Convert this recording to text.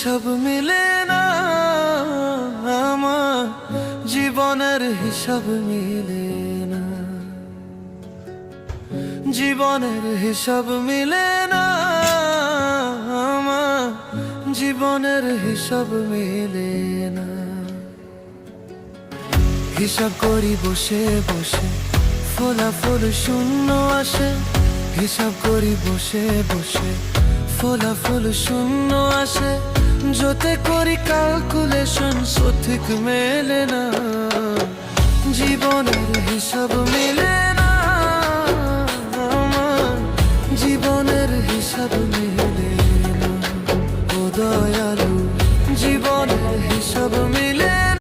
হিসাব মিলে না আমার জীবনের হিসাব মিলে না, জীবনের হিসাব মিলে না আমার জীবনের হিসাব মিলে না। হিসাব করি বসে বসে ফলাফল শূন্য আসে, হিসাব করি বসে বসে ফলাফল শূন্য আসে, যতে করি ক্যালকুলেশন সঠিক মেলে না, জীবনের হিসাব মিলে না আমার জীবনের হিসাব মিলে না। ও দয়ালু জীবনের হিসাব মিলে